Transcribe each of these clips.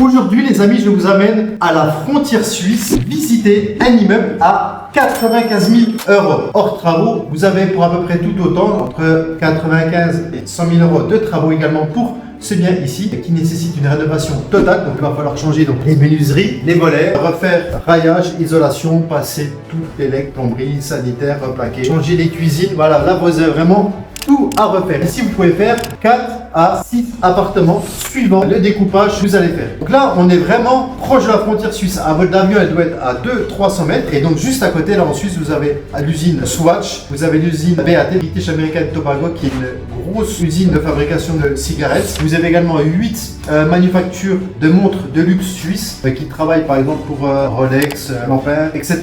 Aujourd'hui les amis, je vous amène à la frontière suisse visiter un immeuble à 95 000 euros. Hors travaux, vous avez pour à peu près tout autant, entre 95 et 100 000 euros de travaux également pour ce bien ici, qui nécessite une rénovation totale. Donc il va falloir changer donc, les menuiseries, les volets, refaire raillage, isolation, passer toutes les legs, plomberie, sanitaire, replaquer, changer les cuisines. Voilà, là vous avez vraiment tout à refaire. Ici, vous pouvez faire 4 à 6 appartements suivant le découpage que vous allez faire. Donc là, on est vraiment proche de la frontière suisse. À Voldamieux, elle doit être à 200-300 mètres. Et donc, juste à côté, là en Suisse, vous avez l'usine Swatch, vous avez l'usine BAT, British American Tobacco, qui est une grosse usine de fabrication de cigarettes. Vous avez également 8 manufactures de montres de luxe suisses qui travaillent par exemple pour Rolex, Lampin, etc.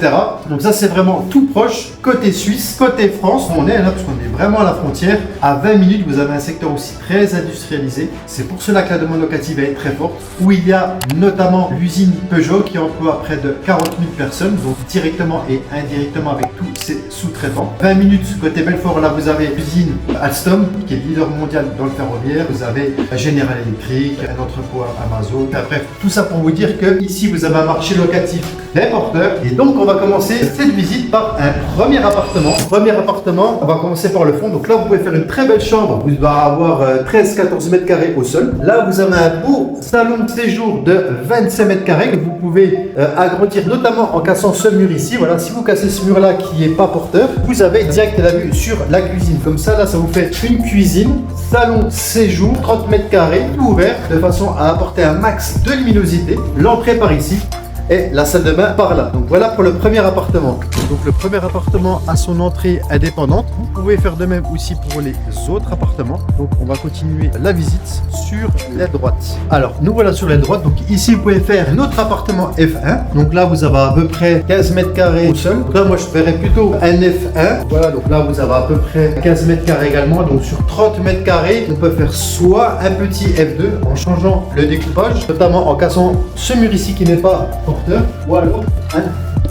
Donc ça, c'est vraiment tout proche. Côté Suisse, côté France, on est là parce qu'on est vraiment à la frontière. À 20 minutes, vous avez un secteur aussi très industrialisé. C'est pour cela que la demande locative est très forte, où il y a notamment l'usine Peugeot qui emploie près de 40 000 personnes, donc directement et indirectement avec tous ses sous-traitants. 20 minutes côté Belfort, là vous avez l'usine Alstom qui est leader mondial dans le ferroviaire. Vous avez General Electric, un entrepôt Amazon. Bref, tout ça pour vous dire que ici vous avez un marché locatif très porteur. Et donc on va commencer cette visite par un premier appartement. Premier appartement, on va commencer par le fond. Donc là vous pouvez faire une très belle chambre. Vous allez avoir 13-14 mètres carrés au sol. Là vous avez un beau salon de séjour de 25 mètres carrés que vous pouvez agrandir, notamment en cassant ce mur ici. Voilà, si vous cassez ce mur là qui n'est pas porteur, vous avez direct la vue sur la cuisine. Comme ça, là ça vous fait une cuisine, salon séjour, 30 mètres carrés, tout ouvert de façon à apporter un max de luminosité. L'entrée par ici et la salle de bain par là. Donc voilà pour le premier appartement. Donc le premier appartement a son entrée indépendante. Vous pouvez faire de même aussi pour les autres appartements. Donc on va continuer la visite sur l'aile droite. Alors nous voilà sur l'aile droite. Donc ici vous pouvez faire un autre appartement F1. Donc là vous avez à peu près 15 mètres carrés au sol. Donc là moi je ferais plutôt un F1. Voilà, donc là vous avez à peu près 15 mètres carrés également. Donc sur 30 mètres carrés, on peut faire soit un petit F2 en changeant le découpage, notamment en cassant ce mur ici qui n'est pas porteur, ou alors un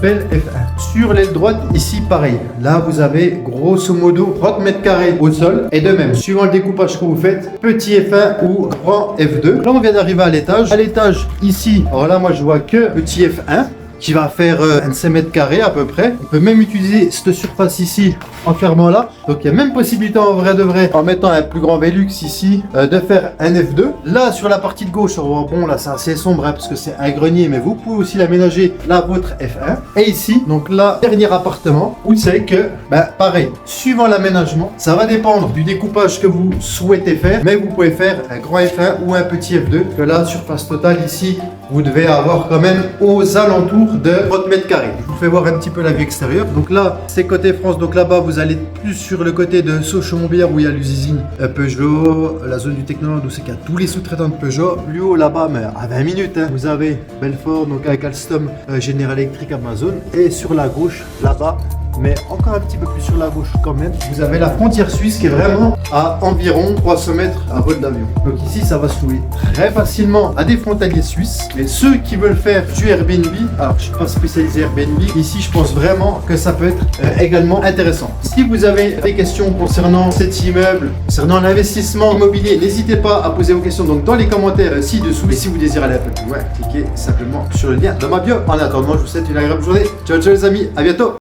bel F1. Sur l'aile droite, ici pareil. Là vous avez grosso modo 30 mètres carrés au sol. Et de même, suivant le découpage que vous faites, petit F1 ou grand F2. Là on vient d'arriver à l'étage. À l'étage ici, alors là moi je vois que petit F1 qui va faire 25 mètres carrés à peu près. On peut même utiliser cette surface ici en fermant là. Donc il y a même possibilité en vrai de vrai, en mettant un plus grand Velux ici, de faire un F2. Là sur la partie de gauche, bon là c'est assez sombre hein, parce que c'est un grenier, mais vous pouvez aussi l'aménager là votre F1. Et ici, donc là, dernier appartement, vous savez que, pareil, suivant l'aménagement, ça va dépendre du découpage que vous souhaitez faire, mais vous pouvez faire un grand F1 ou un petit F2. Que là, surface totale ici, vous devez avoir quand même aux alentours de 30 mètres carrés. Je vous fais voir un petit peu la vue extérieure. Donc là, c'est côté France. Donc là-bas, vous allez plus sur le côté de Sochaux-Montbéliard où il y a l'usine Peugeot, la zone du Technoland où c'est qu'il y a tous les sous-traitants de Peugeot. Plus haut là-bas, mais à 20 minutes, hein, vous avez Belfort, donc avec Alstom, General Electric, Amazon. Et sur la gauche, là-bas, mais encore un petit peu plus sur la gauche quand même, vous avez la frontière suisse qui est vraiment à environ 300 mètres à vol d'avion. Donc ici, ça va se louer très facilement à des frontaliers suisses. Mais ceux qui veulent faire du Airbnb, alors je ne suis pas spécialisé Airbnb, ici je pense vraiment que ça peut être également intéressant. Si vous avez des questions concernant cet immeuble, concernant l'investissement immobilier, n'hésitez pas à poser vos questions donc dans les commentaires ci-dessous. Et si vous désirez aller un peu plus loin, cliquez simplement sur le lien dans ma bio. En attendant, je vous souhaite une agréable journée. Ciao ciao les amis, à bientôt.